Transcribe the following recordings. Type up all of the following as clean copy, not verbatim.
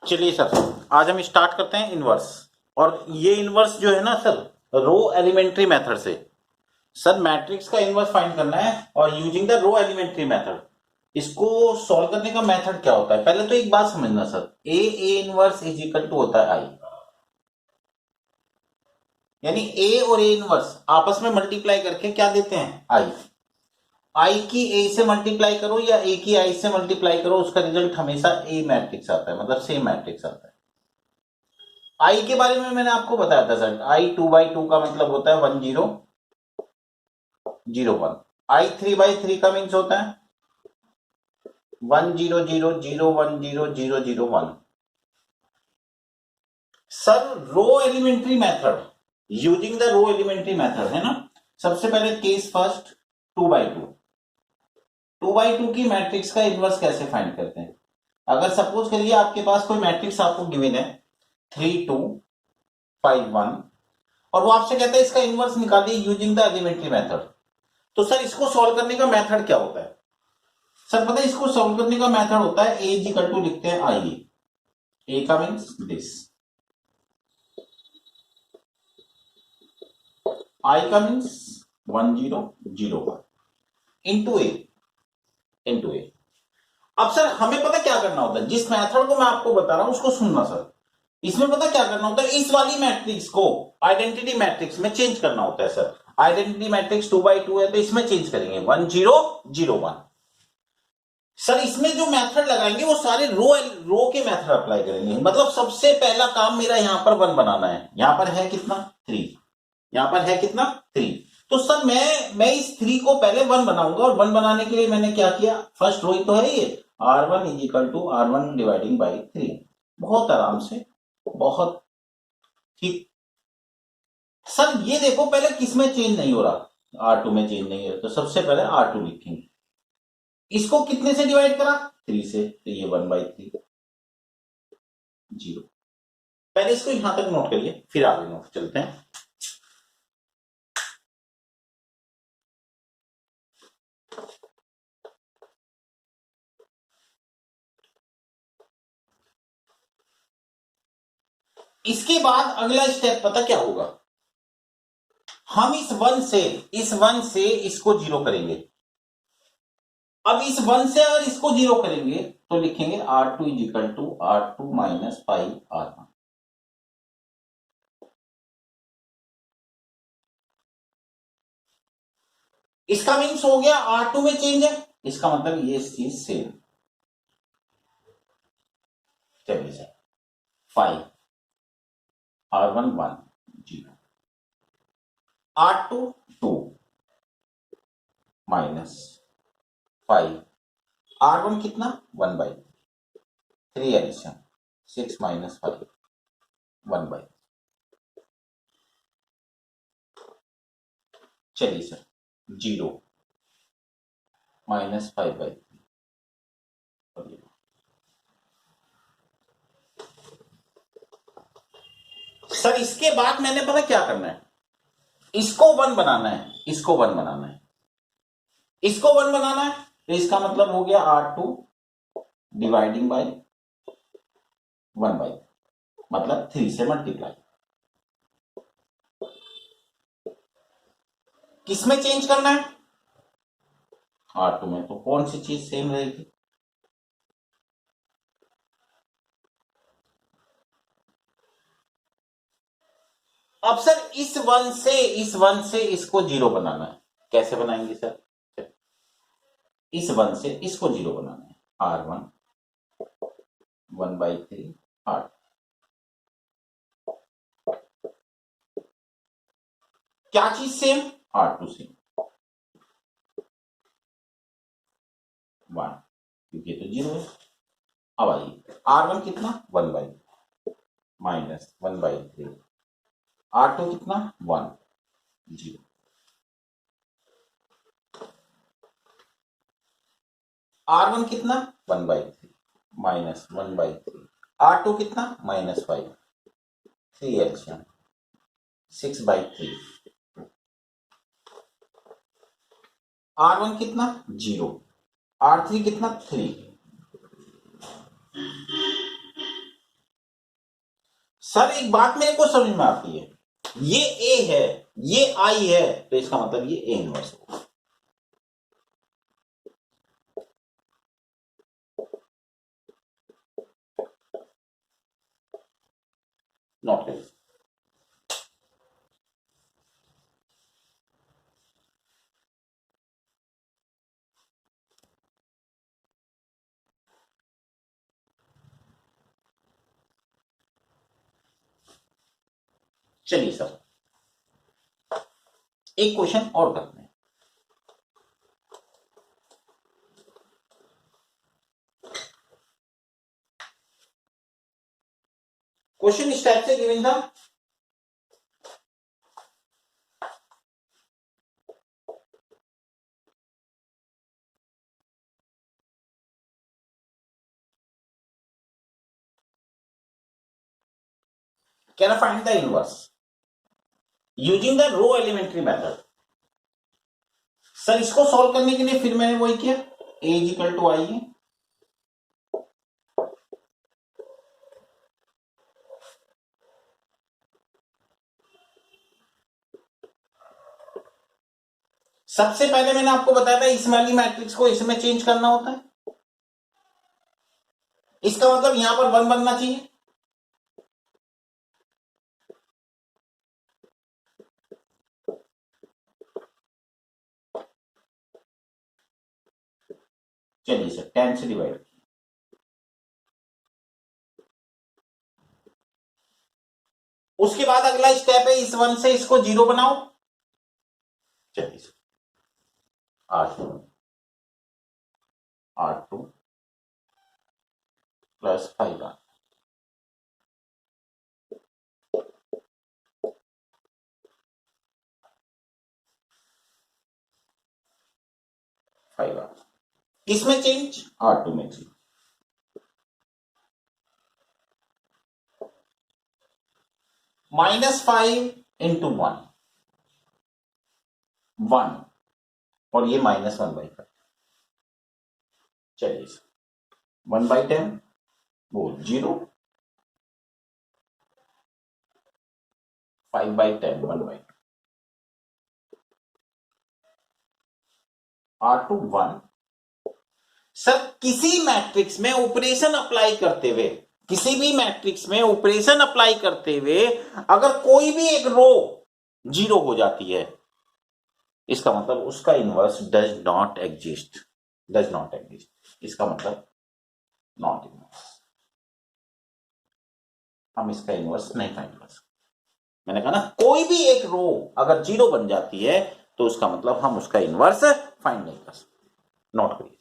चलिए सर, आज हम स्टार्ट करते हैं इनवर्स। और ये इनवर्स जो है ना सर, रो एलिमेंट्री मेथड से। सर मैट्रिक्स का इनवर्स फाइंड करना है और using the row elementary method. इसको सॉल्व करने का मेथड क्या होता है, पहले तो एक बात समझना sir, A inverse is equal to होता है आई। यानी ए और ए इनवर्स आपस में मल्टीप्लाई करके क्या देते हैं, आई। आई की ए से मल्टीप्लाई करो या ए की आई से मल्टीप्लाई करो, उसका रिजल्ट हमेशा ए मैट्रिक्स आता है, मतलब सेम मैट्रिक्स आता है। आई के बारे में मैंने आपको बताया था सर, आई 2/2 का मतलब होता है 1001। आई 3/3 का मीन्स होता है 100010001। Sir row elementary method, using the row elementary method है ना। सबसे पहले केस फर्स्ट 2/2। 2/2 की मैट्रिक्स का इनवर्स कैसे फाइंड करते हैं। अगर सपोज करिए आपके पास कोई मैट्रिक्स आपको गिवन है 3 2 5 1 और वो आपसे कहता है इसका इनवर्स निकालिए यूजिंग द एलिमेंट्री मेथड। तो सर इसको सॉल्व करने का मेथड क्या होता है। सर पता है इसको सॉल्व करने का मेथड होता है ए इक्वल टू लिखते हैं आई। ए का मीन्स दिस, आई का मीन्स 1001 इंटू ए। अब सर हमें पता क्या करना होता है, जिस मेथड को मैं आपको बता रहा हूं उसको सुनना सर। इसमें पता क्या करना होता है, इस वाली मैट्रिक्स को आइडेंटिटी मैट्रिक्स में चेंज करना होता है सर। आइडेंटिटी मैट्रिक्स 2/2 है तो इसमें चेंज करेंगे 1001। सर इसमें जो मेथड लगाएंगे वो सारे रो के मेथड अप्लाई करेंगे। मतलब सबसे पहला काम मेरा यहां पर 1 बनाना है। यहां पर है कितना 3, यहां पर है कितना 3। तो सर मैं इस 3 को पहले 1 बनाऊंगा और 1 बनाने के लिए मैंने क्या किया, फर्स्ट रो ही तो है ये, R1 is equal to R1 dividing by 3। बहुत आराम से, बहुत ठीक। सर ये देखो पहले किसमें चेंज नहीं हो रहा, R2 में चेंज नहीं हो रहा, तो सबसे पहले R2 लिखेंगे। इसको कितने से डिवाइड करा 3 से, तो ये 1/3 0। पहले इसको यहां तक नोट करिए फिर आगे नोट चलते हैं। इसके बाद अगला स्टेप पता क्या होगा, हम इस 1 से इसको 0 करेंगे। अब इस 1 से अगर इसको 0 करेंगे तो लिखेंगे R2 is equal to R2 minus 5R1। इसका मीन्स हो गया R2 में चेंज है, इसका मतलब ये चीज सेम। चलिए sir 5 R1 1 0, R2 2 minus 5, R1 कितना 1/3 एडिशन 6 माइनस 5 1/। चलिए सर 0 माइनस 5/3। सर इसके बाद मैंने पता क्या करना है, इसको 1 बनाना है, इसको 1 बनाना है, इसको 1 बनाना है। तो इसका मतलब हो गया R2 डिवाइडिंग बाय 1/, मतलब 3 से मल्टीप्लाई। किसमें चेंज करना है, R2 में। तो कौन सी चीज सेम रहेगी, अब सर इस 1 से इसको 0 बनाना है। कैसे बनाएंगे सर, इस 1 से इसको 0 बनाना है। R1 1/3 R2, क्या चीज सेम, R2 सेम 1, क्योंकि तो 0 है। अब आइए R1 कितना 1/, माइनस 1/3, R2 कितना 1 0। R1 कितना 1/3 माइनस 1/3, R2 कितना -5 3 एल्सियम 6/3, R1 कितना 0, R3 कितना 3, सर एक बात मेरे को समझ में आती है, ये ए है, ये आई है, तो इसका मतलब ये ए इनवर्स होगा। नॉट करें। चलिए सर एक क्वेश्चन और करते हैं। क्वेश्चन इस टाइप से गिवन था, can I find the inverse using the row elementary method. Sir इसको सॉल्व करने के लिए फिर मैंने वही किया, A is equal to I है, सबसे पहले मैंने आपको बताया था इस वाली मैट्रिक्स को इसमें चेंज करना होता है, इसका मतलब यहां पर 1 बनना चाहिए। चलिए सर 10 से डिवाइड, उसके बाद अगला स्टेप है इस 1 से इसको 0 बनाओ। चलिए sir R2 plus 5R 5R किसमें चेंज, R2 में चेंज। -5 इंटू 1 1 और ये -1/5। चलिए 1/10 वो 0, 5/10 1/2, R2 1। सर किसी मैट्रिक्स में ऑपरेशन अप्लाई करते हुए, किसी भी मैट्रिक्स में ऑपरेशन अप्लाई करते हुए अगर कोई भी एक रो 0 हो जाती है, इसका मतलब उसका inverse does not exist, does not exist, इसका मतलब नॉट इनवर्स, हम इसका इनवर्स नहीं फाइंड कर सकते। मैंने कहा ना कोई भी एक रो अगर 0 बन जाती है तो उसका मतलब हम उसका इनवर्स फाइंड नहीं कर सकते, नोट करिए।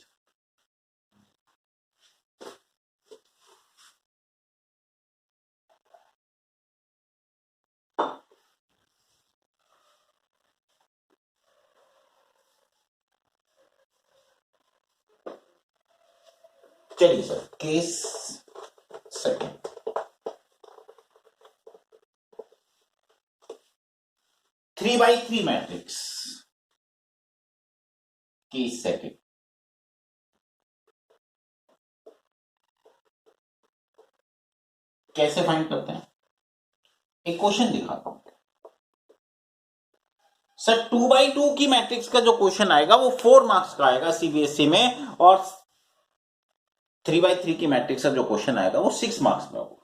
चलिए sir case second, three by three matrix, case second. कैसे फाइंड करते हैं, एक क्वेश्चन दिखाता हूं सर। 2x2 की मैट्रिक्स का जो क्वेश्चन आएगा वो 4 मार्क्स का आएगा सीबीएसई में, और 3x3 की मैट्रिक्स का जो क्वेश्चन आएगा वो 6 मार्क्स में होगा।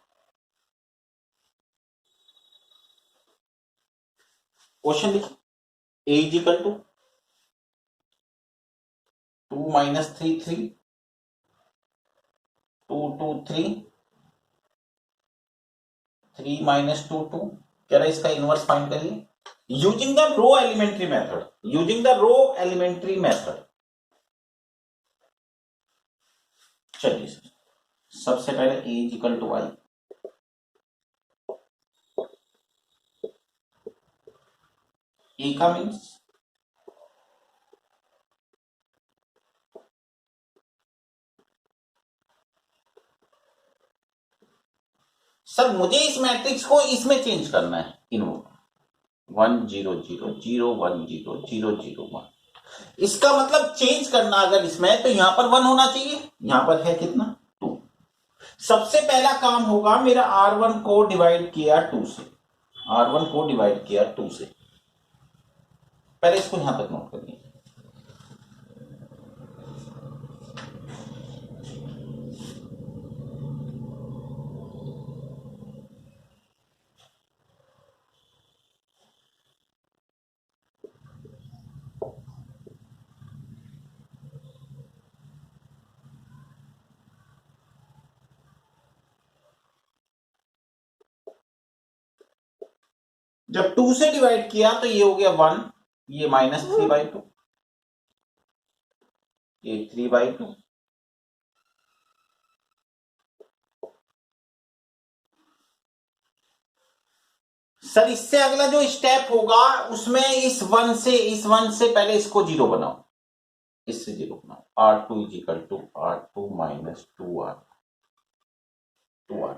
क्वेश्चन लिखिए, a इज इक्वल टू 2 - 3 3 2 2 3 3 - 2 2, कह रहा है इसका इनवर्स फाइंड करिए using the row elementary method, using the row elementary method. चलिए सर सबसे पहले a is equal to y, a का मीन्स सर मुझे इस मैट्रिक्स को इसमें चेंज करना है, इन 1 0 0 0 1 0 0 0 1, इसका मतलब चेंज करना अगर इसमें तो यहां पर 1 होना चाहिए, यहां पर है कितना 2, सबसे पहला काम होगा मेरा R1 को डिवाइड किया 2 से, R1 को डिवाइड किया 2 से, पहले इसको यहां तक नोट करिए। जब 2 से डिवाइड किया तो ये हो गया 1, ये -3/2, ये 3/2, सर इससे अगला जो स्टेप होगा उसमें इस 1 से पहले इसको 0 बनाओ, इससे 0 बनाओ। R2 = R2 - 2R, 2R।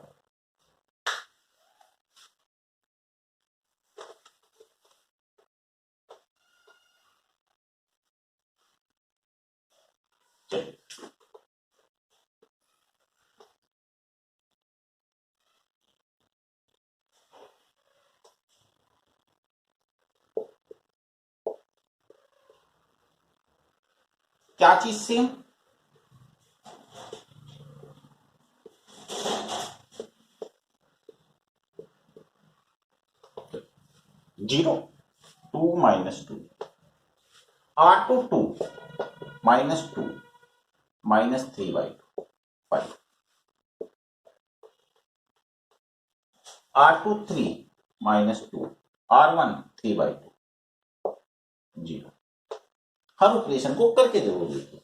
चलिए क्या चीज सेम, 0, 2 - 2, R2 2 -2 -3/2 5, R2 3 -2, R1 3/2 0। हर ऑपरेशन को करके जरूर देखिए।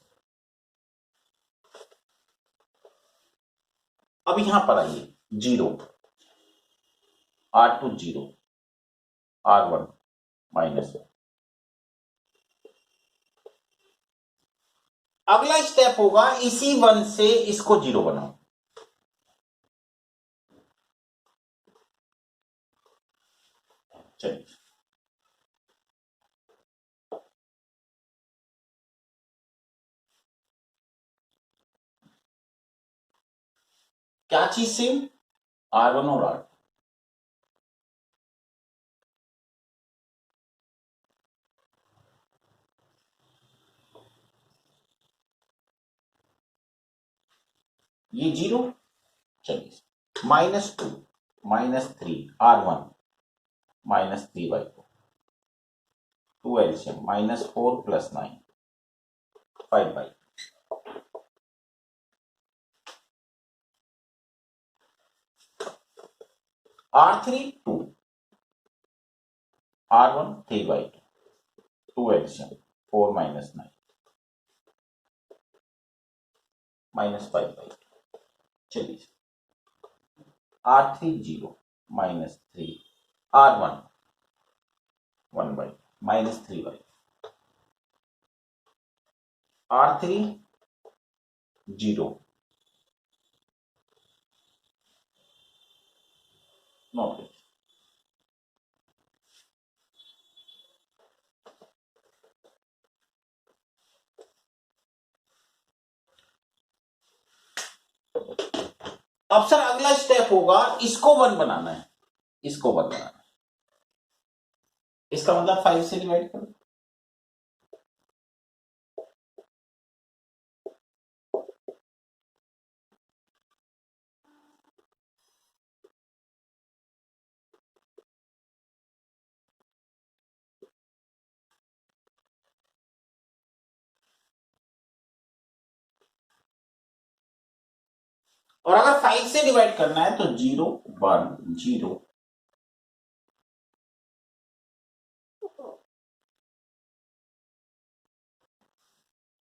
अब यहां पर आइए, 0, R2 0, R1 -1। अगला स्टेप होगा इसी 1 से इसको 0 बनाओ। चलिए क्या चीज सेम, R1 और R2। ये 0, चलिए -2 -3 R1 -3/2, 2 LCM -4 + 9 5/2, R3 2, R1 3/2, 2 LCM 4 - 9 -5/2। चलिए R3 0 -3, R1 1/2 -3/2, R3 0 नोट। अब सर अगला स्टेप होगा इसको 1 बनाना है, इसको 1 बनाना है, इसका मतलब 5 से डिवाइड करो। और अगर 5 से डिवाइड करना है तो 0 1 0,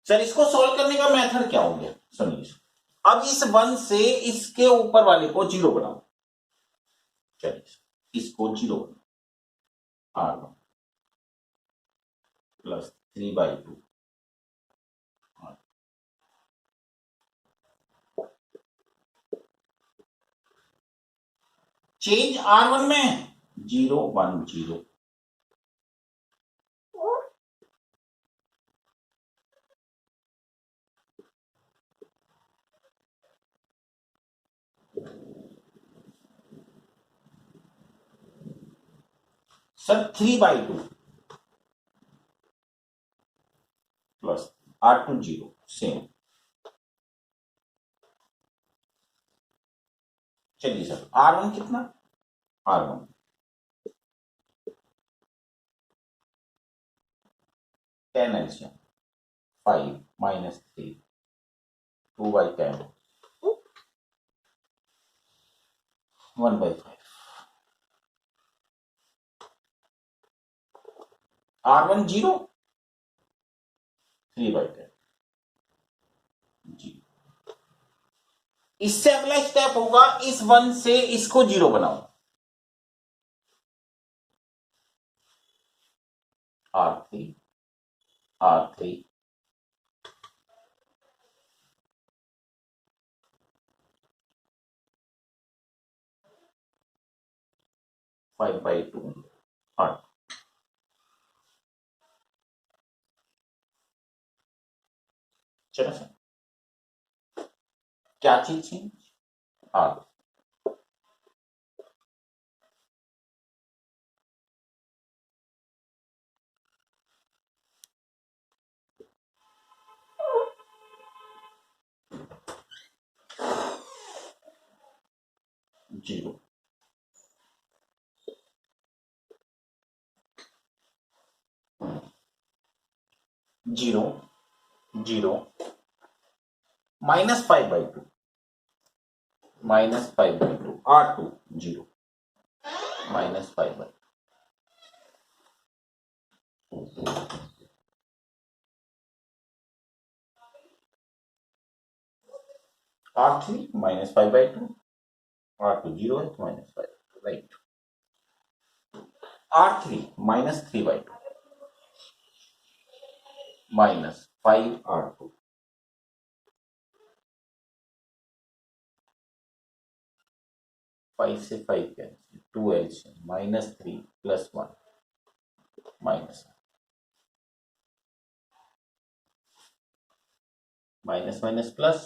सर इसको सॉल्व करने का मेथड क्या हो गया सुनिए। अब इस 1 से इसके ऊपर वाले को 0 बनाओ, चलिए इसको 0 बनाओ, R1 +3/2, चेंज R1 में 0 1 0, सर 3/2 प्लस R2 0 सेम। चलिए सर R1 कितना, R1 10 एलसीएम 5 माइनस 3 2/10 1/5 R1 0 3/10 जी। इससे अगला स्टेप होगा इस 1 से इसको 0 बनाओ, R3 R3 5/2 R। चलो सर क्या चीज थी, R 0 0 0 -5/2 -5/2 R2 0 -5/2 R3 -5/2 R2 0 है तो -5, राइट। R3 -3/2 -5 R2 5 से 5 cancel 2 LCM -3 + 1 minus minus plus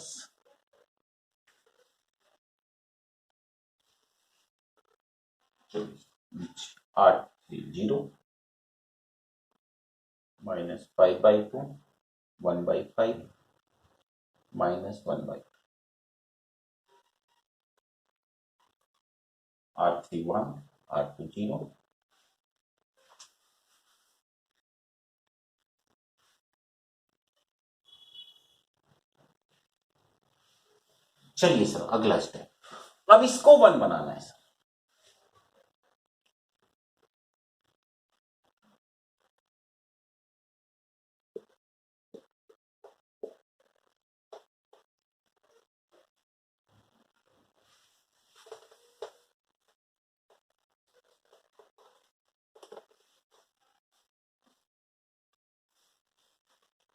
R3 0 -5/2 1/5 -1/2 R3 1 R2 0 चलिए सर अगला स्टेप, अब इसको 1 बनाना है सर।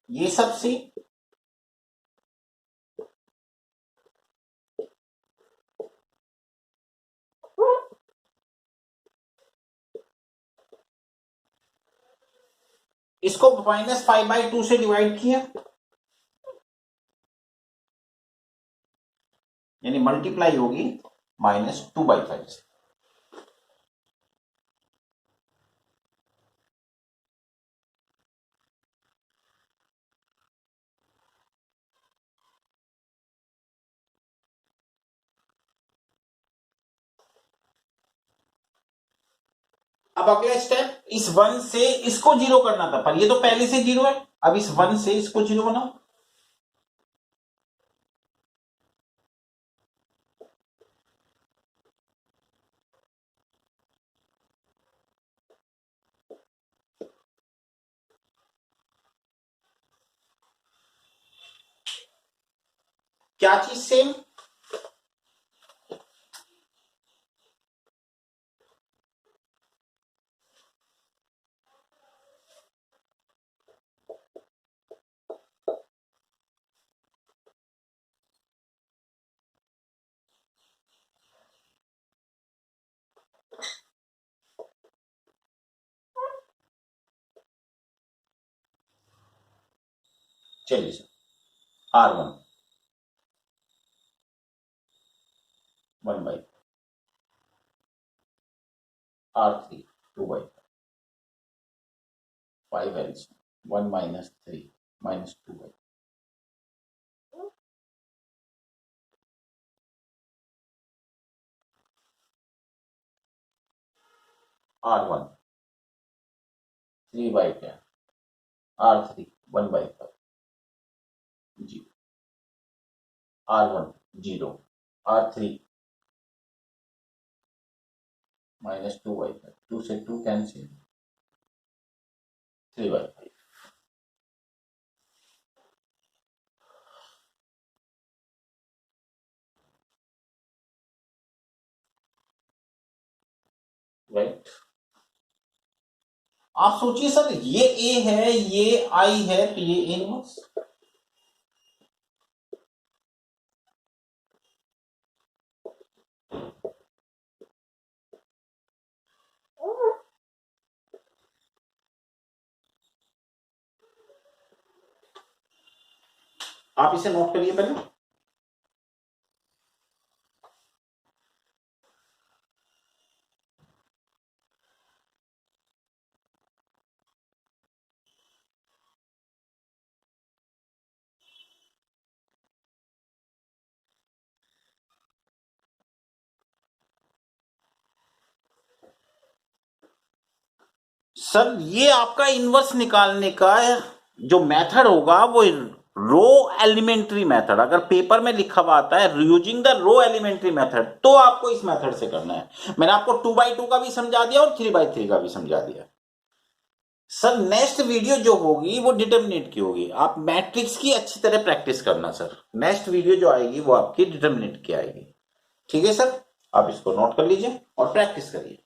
ये सबसे इसको -5/2 से डिवाइड किया, यानी मल्टीप्लाई होगी -2/5 से। अब अगला स्टेप इस 1 से इसको 0 करना था, पर ये तो पहले से 0 है। अब इस 1 से इसको 0 बनाओ, क्या चीज सेम, चलिए sir R1 1/5 R3 2/5 5 LCM 1 minus 3 minus 2 R1 3/10 R3 1/5 जी R1 0 R3 माइनस 2/5 2 से 2 कैंसिल 3/5 राइट। आप सोचिए सर, ये ए है, ये आई है, तो ये ए इनवर्स। आप इसे नोट करिए पहले। सर ये आपका इनवर्स निकालने का जो मेथड होगा वो रो एलिमेंट्री मेथड, अगर पेपर में लिखा हुआ आता है using the row elementary method, तो आपको इस मेथड से करना है। मैंने आपको 2/2 का भी समझा दिया और 3/3 का भी समझा दिया। सर नेक्स्ट वीडियो जो होगी वो डिटर्मिनेंट की होगी, आप मैट्रिक्स की अच्छी तरह प्रैक्टिस करना सर। नेक्स्ट वीडियो जो आएगी वो आपकी डिटर्मिनेंट की आएगी, ठीक है सर। आप इसको नोट कर लीजिए और प्रैक्टिस करिए।